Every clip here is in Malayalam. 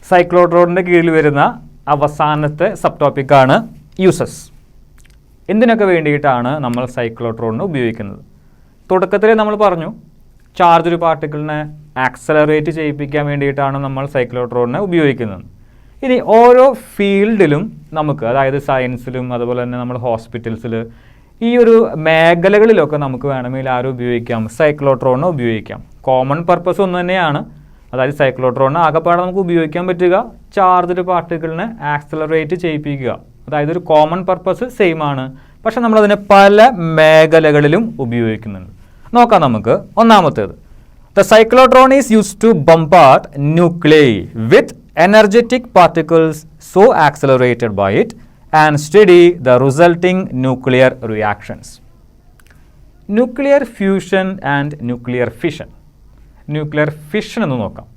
സൈക്ലോട്രോണിൻ്റെ കീഴിൽ വരുന്ന അവസാനത്തെ സബ് ടോപ്പിക്കാണ് യൂസസ്. എന്തിനൊക്കെ വേണ്ടിയിട്ടാണ് നമ്മൾ സൈക്ലോട്രോണിനെ ഉപയോഗിക്കുന്നത്? തുടക്കത്തിൽ നമ്മൾ പറഞ്ഞു ചാർജ് ഒരു പാർട്ടിക്കിളിനെ ആക്സലറേറ്റ് ചെയ്യിപ്പിക്കാൻ വേണ്ടിയിട്ടാണ് നമ്മൾ സൈക്ലോട്രോണിനെ ഉപയോഗിക്കുന്നത്. ഇനി ഓരോ ഫീൽഡിലും നമുക്ക്, അതായത് സയൻസിലും അതുപോലെ തന്നെ നമ്മൾ ഹോസ്പിറ്റൽസിൽ, ഈ ഒരു മേഖലകളിലൊക്കെ നമുക്ക് വേണമെങ്കിൽ ആരും ഉപയോഗിക്കാം, സൈക്ലോട്രോണിനെ ഉപയോഗിക്കാം. കോമൺ പർപ്പസ് ഒന്ന് തന്നെയാണ്. അതായത് സൈക്ലോട്രോണിനെ ആകെപ്പാടെ നമുക്ക് ഉപയോഗിക്കാൻ പറ്റുക ചാർജ്ഡ് പാർട്ടിക്കിളിനെ ആക്സലറേറ്റ് ചെയ്യിപ്പിക്കുക. അതായത് ഒരു കോമൺ പർപ്പസ് സെയിം ആണ്, പക്ഷെ നമ്മളതിനെ പല മേഖലകളിലും ഉപയോഗിക്കുന്നുണ്ട്. നോക്കാം നമുക്ക്. ഒന്നാമത്തേത്, the cyclotron is used to bombard nuclei with energetic particles so accelerated by it and study the resulting nuclear reactions. Nuclear fusion and nuclear fission. Nuclear fission എന്ന് നോക്കാം.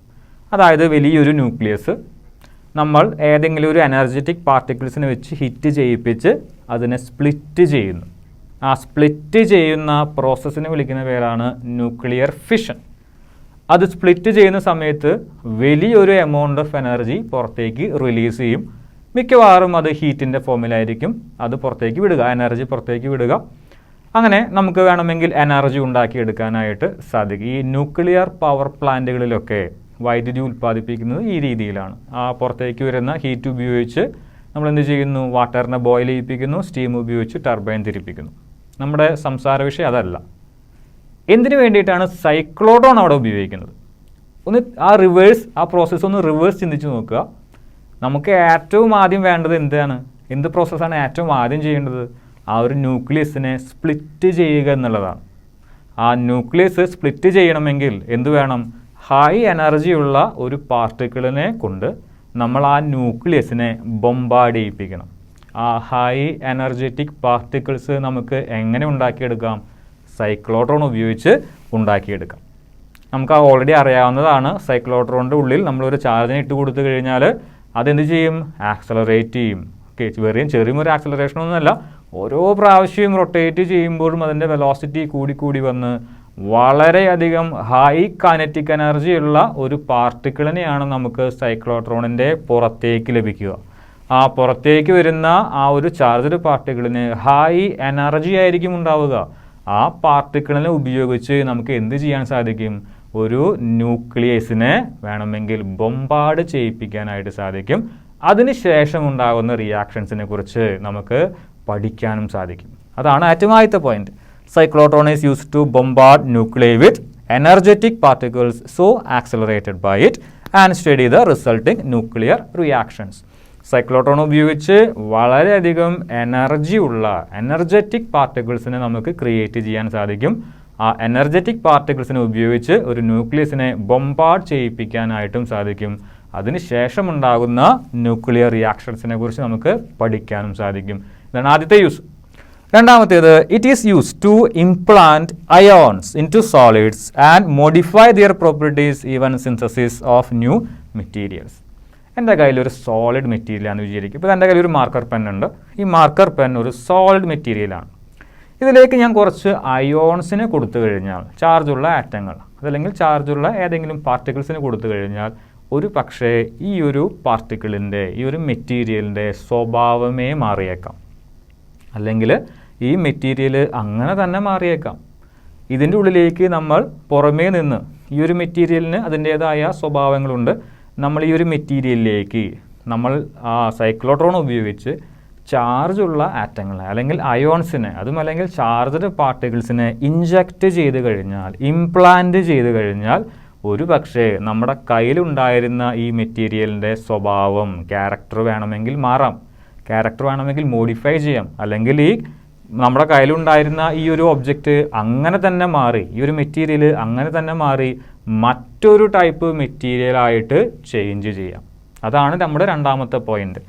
അതായത് വലിയൊരു ന്യൂക്ലിയസ് നമ്മൾ ഏതെങ്കിലും ഒരു എനർജറ്റിക് പാർട്ടിക്കിൾസിനെ വെച്ച് ഹിറ്റ് ചെയ്യിപ്പിച്ച് അതിനെ സ്പ്ലിറ്റ് ചെയ്യുന്നു. ആ സ്പ്ലിറ്റ് ചെയ്യുന്ന പ്രോസസ്സിനെ വിളിക്കുന്ന പേരാണ് ന്യൂക്ലിയർ ഫിഷൻ. അത് സ്പ്ലിറ്റ് ചെയ്യുന്ന സമയത്ത് വലിയൊരു എമൗണ്ട് ഓഫ് എനർജി പുറത്തേക്ക് റിലീസ് ചെയ്യും. മിക്കവാറും അത് ഹീറ്റിൻ്റെ ഫോമിലായിരിക്കും അത് പുറത്തേക്ക് വിടുക, എനർജി പുറത്തേക്ക് വിടുക. അങ്ങനെ നമുക്ക് വേണമെങ്കിൽ എനർജി ഉണ്ടാക്കിയെടുക്കാനായിട്ട് സാധിക്കും. ഈ ന്യൂക്ലിയർ പവർ പ്ലാന്റുകളിലൊക്കെ വൈദ്യുതി ഉൽപ്പാദിപ്പിക്കുന്നത് ഈ രീതിയിലാണ്. ആ പുറത്തേക്ക് വരുന്ന ഹീറ്റ് ഉപയോഗിച്ച് നമ്മൾ എന്ത് ചെയ്യുന്നു? വാട്ടറിനെ ബോയിൽ ചെയ്യിപ്പിക്കുന്നു, സ്റ്റീം ഉപയോഗിച്ച് ടർബൈൻ തിരിപ്പിക്കുന്നു. നമ്മുടെ സംസാര വിഷയം അതല്ല. എന്തിനു വേണ്ടിയിട്ടാണ് സൈക്ലോട്രോൺ അവിടെ ഉപയോഗിക്കുന്നത്? ഒന്ന് ആ പ്രോസസ്സ് ഒന്ന് റിവേഴ്സ് ചിന്തിച്ച് നോക്കുക. നമുക്ക് ഏറ്റവും ആദ്യം വേണ്ടത് എന്താണ്? എന്ത് പ്രോസസ്സാണ് ഏറ്റവും ആദ്യം ചെയ്യേണ്ടത്? ആ ഒരു ന്യൂക്ലിയസിനെ സ്പ്ലിറ്റ് ചെയ്യുക എന്നുള്ളതാണ്. ആ ന്യൂക്ലിയസ് സ്പ്ലിറ്റ് ചെയ്യണമെങ്കിൽ എന്ത് വേണം? ഹൈ എനർജിയുള്ള ഒരു പാർട്ടിക്കിളിനെ കൊണ്ട് നമ്മൾ ആ ന്യൂക്ലിയസിനെ ബൊംബാർഡ് ചെയ്യിപ്പിക്കണം. ആ ഹൈ എനർജറ്റിക് പാർട്ടിക്കിൾസ് നമുക്ക് എങ്ങനെ ഉണ്ടാക്കിയെടുക്കാം? സൈക്ലോട്രോൺ ഉപയോഗിച്ച് ഉണ്ടാക്കിയെടുക്കാം. നമുക്ക് ഓൾറെഡി അറിയാവുന്നതാണ്, സൈക്ലോട്രോണിൻ്റെ ഉള്ളിൽ നമ്മളൊരു ചാർജിനെ ഇട്ട് കൊടുത്തു കഴിഞ്ഞാൽ അതെന്ത് ചെയ്യും? ആക്സലറേറ്റ് ചെയ്യും. ചെറിയൊരു ആക്സലറേഷനൊന്നുമല്ല, ഓരോ പ്രാവശ്യവും റൊട്ടേറ്റ് ചെയ്യുമ്പോഴും അതിൻ്റെ വെലോസിറ്റി കൂടി വന്ന് വളരെയധികം ഹൈ കൈനറ്റിക് എനർജി ഉള്ള ഒരു പാർട്ടിക്കിളിനെയാണ് നമുക്ക് സൈക്ലോട്രോണിൻ്റെ പുറത്തേക്ക് ലഭിക്കുക. ആ പുറത്തേക്ക് വരുന്ന ആ ഒരു ചാർജ്ഡ് പാർട്ടിക്കിളിന് ഹൈ എനർജി ആയിരിക്കും ഉണ്ടാവുക. ആ പാർട്ടിക്കിളിനെ ഉപയോഗിച്ച് നമുക്ക് എന്ത് ചെയ്യാൻ സാധിക്കും? ഒരു ന്യൂക്ലിയസിനെ വേണമെങ്കിൽ ബൊംബാർഡ് ചെയ്യിപ്പിക്കാനായിട്ട് സാധിക്കും. അതിനുശേഷം ഉണ്ടാകുന്ന റിയാക്ഷൻസിനെ കുറിച്ച് നമുക്ക് പഠിക്കാനും സാധിക്കും. അതാണ് ഏറ്റവും ആദ്യത്തെ point. Cyclotron is used to bombard nuclei with energetic particles so accelerated by it and study the resulting nuclear reactions. Cyclotron ഉപയോഗിച്ച് വളരെയധികം എനർജറ്റിക് പാർട്ടിക്കിൾസിനെ നമുക്ക് ക്രിയേറ്റ് ചെയ്യാൻ സാധിക്കും. ആ എനർജറ്റിക് പാർട്ടിക്കിൾസിനെ ഉപയോഗിച്ച് ഒരു ന്യൂക്ലിയസിനെ ബൊംബാർഡ് ചെയ്യിപ്പിക്കാനായിട്ടും സാധിക്കും. അതിനുശേഷം ഉണ്ടാകുന്ന ന്യൂക്ലിയർ റിയാക്ഷൻസിനെ കുറിച്ച് നമുക്ക് പഠിക്കാനും സാധിക്കും. ഇതാണ് ആദ്യത്തെ യൂസ്. രണ്ടാമത്തേത്, it is use to implant ions in to solids and modify their properties even synthesis of new materials. എൻ്റെ കയ്യിലൊരു സോളിഡ് മെറ്റീരിയലാണെന്ന് വിചാരിക്കും. ഇപ്പോൾ എൻ്റെ കയ്യിൽ ഒരു മാർക്കർ പെൻ ഉണ്ട്. ഈ മാർക്കർ പെൻ ഒരു സോളിഡ് മെറ്റീരിയലാണ്. ഇതിലേക്ക് ഞാൻ കുറച്ച് അയോൺസിനെ കൊടുത്തു കഴിഞ്ഞാൽ, ചാർജുള്ള ആറ്റങ്ങൾ അതല്ലെങ്കിൽ ചാർജുള്ള ഏതെങ്കിലും പാർട്ടിക്കിൾസിന് കൊടുത്തു കഴിഞ്ഞാൽ ഒരു പക്ഷേ ഈ ഒരു പാർട്ടിക്കിളിൻ്റെ, ഈ ഒരു മെറ്റീരിയലിൻ്റെ സ്വഭാവമേ മാറിയേക്കാം. അല്ലെങ്കിൽ ഈ മെറ്റീരിയൽ അങ്ങനെ തന്നെ മാറിയേക്കാം. ഇതിൻ്റെ ഉള്ളിലേക്ക് നമ്മൾ പുറമേ നിന്ന്, ഈ ഒരു മെറ്റീരിയലിന് അതിൻ്റേതായ സ്വഭാവങ്ങളുണ്ട്. നമ്മൾ ഈ ഒരു മെറ്റീരിയലിലേക്ക് നമ്മൾ ആ സൈക്ലോട്രോൺ ഉപയോഗിച്ച് ചാർജുള്ള ആറ്റങ്ങളെ അല്ലെങ്കിൽ അയോൺസിനെ, അതും അല്ലെങ്കിൽ ചാർജ്ഡ് പാർട്ടിക്കിൾസിനെ ഇൻജക്റ്റ് ചെയ്ത് കഴിഞ്ഞാൽ, ഇംപ്ലാന്റ് ചെയ്ത് കഴിഞ്ഞാൽ ഒരു പക്ഷേ നമ്മുടെ കയ്യിലുണ്ടായിരുന്ന ഈ മെറ്റീരിയലിൻ്റെ സ്വഭാവം, ക്യാരക്ടർ വേണമെങ്കിൽ മാറാം, ക്യാരക്ടർ വേണമെങ്കിൽ മോഡിഫൈ ചെയ്യാം. അല്ലെങ്കിൽ ഈ നമ്മുടെ കയ്യിലുണ്ടായിരുന്ന ഈ ഒരു ഒബ്ജക്റ്റ് അങ്ങനെ തന്നെ മാറി, ഈ ഒരു മെറ്റീരിയൽ അങ്ങനെ തന്നെ മാറി മറ്റൊരു ടൈപ്പ് മെറ്റീരിയലായിട്ട് ചേഞ്ച് ചെയ്യാം. അതാണ് നമ്മുടെ രണ്ടാമത്തെ point.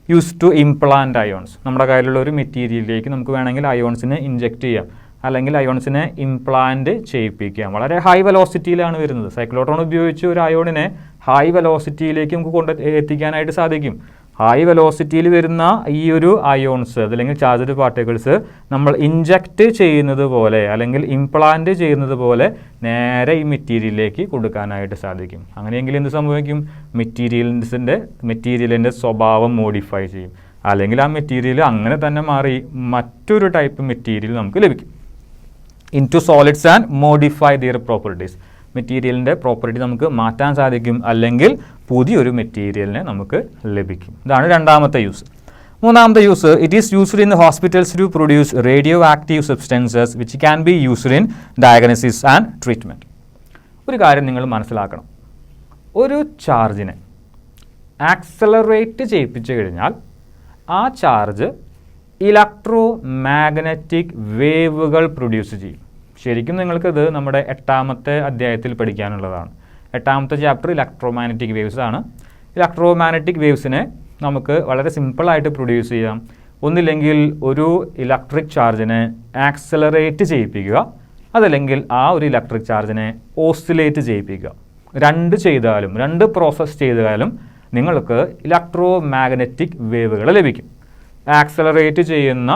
Use to implant ions. നമ്മുടെ കയ്യിലുള്ള ഒരു മെറ്റീരിയലിലേക്ക് നമുക്ക് വേണമെങ്കിൽ അയോൺസിനെ ഇൻജെക്റ്റ് ചെയ്യാം, അല്ലെങ്കിൽ അയോൺസിനെ ഇംപ്ലാന്റ് ചെയ്യിപ്പിക്കാം. വളരെ ഹൈ വെലോസിറ്റിയിലാണ് വരുന്നത്. സൈക്ലോട്രോൺ ഉപയോഗിച്ച് ഒരു അയോണിനെ ഹൈ വെലോസിറ്റിയിലേക്ക് നമുക്ക് എത്തിക്കാനായിട്ട് സാധിക്കും. ഹൈ വെലോസിറ്റിയിൽ വരുന്ന ഈ ഒരു അയോൺസ് അല്ലെങ്കിൽ ചാർജ്ഡ് പാർട്ടിക്കിൾസ് നമ്മൾ ഇൻജക്റ്റ് ചെയ്യുന്നത് പോലെ അല്ലെങ്കിൽ ഇംപ്ലാന്റ് ചെയ്യുന്നത് പോലെ നേരെ ഈ മെറ്റീരിയലിലേക്ക് കൊടുക്കാനായിട്ട് സാധിക്കും. അങ്ങനെയെങ്കിൽ എന്ത് സംഭവിക്കും? മെറ്റീരിയലിൻ്റെ സ്വഭാവം മോഡിഫൈ ചെയ്യും, അല്ലെങ്കിൽ ആ മെറ്റീരിയൽ അങ്ങനെ തന്നെ മാറി മറ്റൊരു ടൈപ്പ് മെറ്റീരിയൽ നമുക്ക് ലഭിക്കും. Into solids and modify their properties. മെറ്റീരിയലിൻ്റെ പ്രോപ്പർട്ടി നമുക്ക് മാറ്റാൻ സാധിക്കും, അല്ലെങ്കിൽ പുതിയൊരു മെറ്റീരിയലിനെ നമുക്ക് ലഭിക്കും. ഇതാണ് രണ്ടാമത്തെ യൂസ്. മൂന്നാമത്തെ use, it is used in hospitals to produce radio active substances which can be used in diagnosis and treatment. ഒരു കാര്യം നിങ്ങൾ മനസ്സിലാക്കണം, ഒരു ചാർജിനെ ആക്സലറേറ്റ് ചെയ്യിപ്പിച്ചു കഴിഞ്ഞാൽ ആ ചാർജ് ഇലക്ട്രോ മാഗ്നറ്റിക് വേവുകൾ പ്രൊഡ്യൂസ് ചെയ്യും. ശരിക്കും നിങ്ങൾക്കിത് നമ്മുടെ 8ാമത്തെ അധ്യായത്തിൽ പഠിക്കാനുള്ളതാണ്. 8ാമത്തെ ചാപ്റ്റർ ഇലക്ട്രോമാഗ്നറ്റിക് വേവ്സ് ആണ്. ഇലക്ട്രോമാഗ്നറ്റിക് വേവ്സിനെ നമുക്ക് വളരെ സിമ്പിളായിട്ട് പ്രൊഡ്യൂസ് ചെയ്യാം. ഒന്നില്ലെങ്കിൽ ഒരു ഇലക്ട്രിക് ചാർജിനെ ആക്സലറേറ്റ് ചെയ്യിപ്പിക്കുക, അതല്ലെങ്കിൽ ആ ഒരു ഇലക്ട്രിക് ചാർജിനെ ഓസിലേറ്റ് ചെയ്യിപ്പിക്കുക. രണ്ട് പ്രോസസ്സ് ചെയ്താലും നിങ്ങൾക്ക് ഇലക്ട്രോ മാഗ്നറ്റിക് വേവുകൾ ലഭിക്കും. ആക്സലറേറ്റ് ചെയ്യുന്ന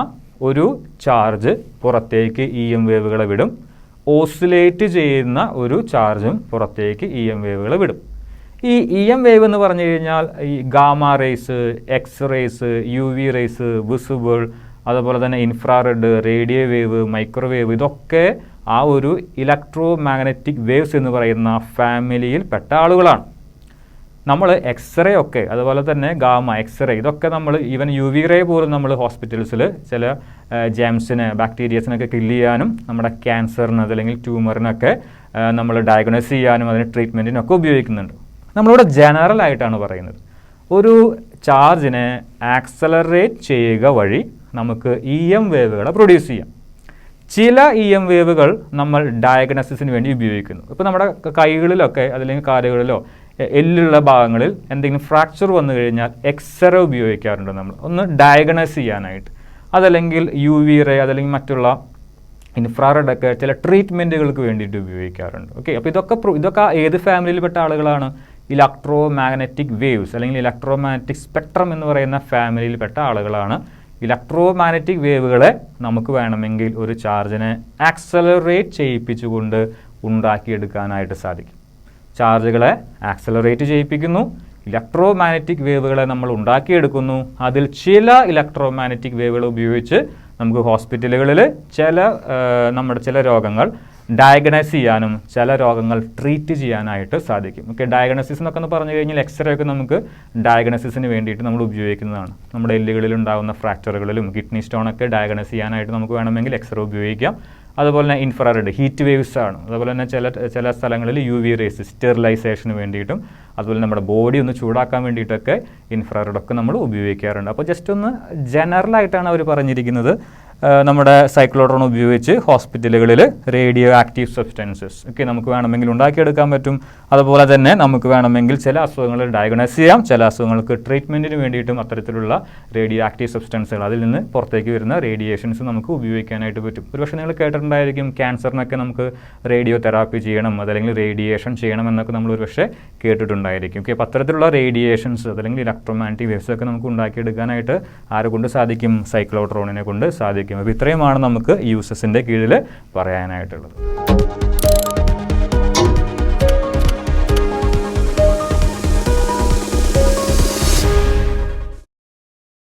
ഒരു ചാർജ് പുറത്തേക്ക് EM വേവുകളെ വിടും, ഓസിലേറ്റ് ചെയ്യുന്ന ഒരു ചാർജും പുറത്തേക്ക് EM വേവുകളെ വിടും. ഈ EM വേവ് എന്ന് പറഞ്ഞു കഴിഞ്ഞാൽ ഈ gamma rays, X rays, UV rays, visible, അതുപോലെ തന്നെ ഇൻഫ്രാറെഡ്, റേഡിയോ വേവ്, മൈക്രോവേവ്, ഇതൊക്കെ ആ ഒരു ഇലക്ട്രോ മാഗ്നറ്റിക് വേവ്സ് എന്ന് പറയുന്ന ഫാമിലിയിൽ പെട്ട ആളുകളാണ്. നമ്മൾ എക്സ്റേ ഒക്കെ, അതുപോലെ തന്നെ ഗാമ, എക്സ്റേ, ഇതൊക്കെ നമ്മൾ ഈവൻ UV റേ പോലും നമ്മൾ ഹോസ്പിറ്റൽസിൽ ചില ജെംസിനെ, ബാക്ടീരിയസിനൊക്കെ കില്ല് ചെയ്യാനും നമ്മുടെ ക്യാൻസറിന് അല്ലെങ്കിൽ ട്യൂമറിനൊക്കെ നമ്മൾ ഡയഗ്നോസ് ചെയ്യാനും അതിന് ട്രീറ്റ്മെൻറ്റിനൊക്കെ ഉപയോഗിക്കുന്നുണ്ട്. നമ്മളിവിടെ ജനറൽ ആയിട്ടാണ് പറയുന്നത്. ഒരു ചാർജിനെ ആക്സലറേറ്റ് ചെയ്യുക വഴി നമുക്ക് EM വേവുകളെ പ്രൊഡ്യൂസ് ചെയ്യാം. ചില EM വേവുകൾ നമ്മൾ ഡയഗ്നോസിസിന് വേണ്ടി ഉപയോഗിക്കുന്നു. ഇപ്പോൾ നമ്മുടെ കൈകളിലൊക്കെ അല്ലെങ്കിൽ കാലുകളിലോ എല്ലുള്ള ഭാഗങ്ങളിൽ എന്തെങ്കിലും ഫ്രാക്ചർ വന്നു കഴിഞ്ഞാൽ എക്സ്റേ ഉപയോഗിക്കാറുണ്ട് നമ്മൾ ഒന്ന് ഡയഗ്നോസ് ചെയ്യാനായിട്ട്. അതല്ലെങ്കിൽ UV റേ, അതല്ലെങ്കിൽ മറ്റുള്ള ഇൻഫ്രാറെഡ് ഒക്കെ ചില ട്രീറ്റ്മെൻറ്റുകൾക്ക് വേണ്ടിയിട്ട് ഉപയോഗിക്കാറുണ്ട്. ഓക്കെ, അപ്പോൾ ഇതൊക്കെ ഏത് ഫാമിലിയിൽപ്പെട്ട ആളുകളാണ്? ഇലക്ട്രോ മാഗ്നറ്റിക് വേവ്സ് അല്ലെങ്കിൽ ഇലക്ട്രോ മാഗ്നറ്റിക് സ്പെക്ട്രം എന്ന് പറയുന്ന ഫാമിലിയിൽപ്പെട്ട ആളുകളാണ്. ഇലക്ട്രോ മാഗ്നറ്റിക് വേവുകളെ നമുക്ക് വേണമെങ്കിൽ ഒരു ചാർജിനെ ആക്സലറേറ്റ് ചെയ്യിപ്പിച്ചുകൊണ്ട് ഉണ്ടാക്കിയെടുക്കാനായിട്ട് സാധിക്കും. ചാർജുകളെ ആക്സലറേറ്റ് ചെയ്യിപ്പിക്കുന്നു, ഇലക്ട്രോ മാഗ്നറ്റിക് വേവുകളെ നമ്മൾ ഉണ്ടാക്കിയെടുക്കുന്നു. അതിൽ ചില ഇലക്ട്രോ മാഗ്നറ്റിക് വേവുകൾ ഉപയോഗിച്ച് നമുക്ക് ഹോസ്പിറ്റലുകളിൽ നമ്മുടെ ചില രോഗങ്ങൾ ഡയഗ്നോസ് ചെയ്യാനും ചില രോഗങ്ങൾ ട്രീറ്റ് ചെയ്യാനായിട്ട് സാധിക്കും. ഓക്കെ, ഡയഗ്നോസിസ് എന്നൊക്കെ പറഞ്ഞു കഴിഞ്ഞാൽ എക്സ്റേ ഒക്കെ നമുക്ക് ഡയഗ്നോസിസിന് വേണ്ടിയിട്ട് നമ്മൾ ഉപയോഗിക്കുന്നതാണ്. നമ്മുടെ എല്ലുകളിൽ ഉണ്ടാകുന്ന ഫ്രാക്ചറുകളിലും കിഡ്നി സ്റ്റോണൊക്കെ ഡയഗ്നോസ് ചെയ്യാനായിട്ട് നമുക്ക് വേണമെങ്കിൽ എക്സ്റേ ഉപയോഗിക്കാം. അതുപോലെ തന്നെ ഇൻഫ്രാറെഡ് ഹീറ്റ് വേവ്സ് ആണ്. അതുപോലെ തന്നെ ചില സ്ഥലങ്ങളിൽ UV റേസ് സ്റ്റെറിലൈസേഷന് വേണ്ടിയിട്ടും അതുപോലെ നമ്മുടെ ബോഡി ഒന്ന് ചൂടാക്കാൻ വേണ്ടിയിട്ടൊക്കെ ഇൻഫ്രാറെഡൊക്കെ നമ്മൾ ഉപയോഗിക്കാറുണ്ട്. അപ്പോൾ ജസ്റ്റ് ഒന്ന് ജനറലായിട്ടാണ് അവർ പറഞ്ഞിരിക്കുന്നത്. നമ്മുടെ സൈക്ലോട്രോൺ ഉപയോഗിച്ച് ഹോസ്പിറ്റലുകളിൽ റേഡിയോ ആക്റ്റീവ് സബ്സ്റ്റൻസസ് ഒക്കെ നമുക്ക് വേണമെങ്കിൽ ഉണ്ടാക്കിയെടുക്കാൻ പറ്റും. അതുപോലെ തന്നെ നമുക്ക് വേണമെങ്കിൽ ചില അസുഖങ്ങൾ ഡയഗ്നോസ് ചെയ്യാം, ചില അസുഖങ്ങൾക്ക് ട്രീറ്റ്മെൻറ്റിന് വേണ്ടിയിട്ടും അത്തരത്തിലുള്ള റേഡിയോ ആക്റ്റീവ് സബ്സ്റ്റൻസുകൾ, അതിൽ നിന്ന് പുറത്തേക്ക് വരുന്ന റേഡിയേഷൻസ് നമുക്ക് ഉപയോഗിക്കാനായിട്ട് പറ്റും. ഒരുപക്ഷെ നിങ്ങൾ കേട്ടിട്ടുണ്ടായിരിക്കും ക്യാൻസറിനൊക്കെ നമുക്ക് റേഡിയോ തെറാപ്പി ചെയ്യണം, അതല്ലെങ്കിൽ റേഡിയേഷൻ ചെയ്യണം എന്നൊക്കെ നമ്മൾ ഒരുപക്ഷെ കേട്ടിട്ടുണ്ടായിരിക്കും. ഓക്കെ, അപ്പോൾ അത്തരത്തിലുള്ള റേഡിയേഷൻസ് അതല്ലെങ്കിൽ ഇലക്ട്രോമാഗ്നറ്റിക് വേവ്സ് ഒക്കെ നമുക്ക് ഉണ്ടാക്കിയെടുക്കാനായിട്ട് ആരെ കൊണ്ട് സാധിക്കും? സൈക്ലോട്രോണിനെ കൊണ്ട് സാധിക്കും. അപ്പോൾ ഇത്രയുമാണ് നമുക്ക് യൂസസിൻ്റെ കീഴിൽ പറയാനായിട്ടുള്ളത്.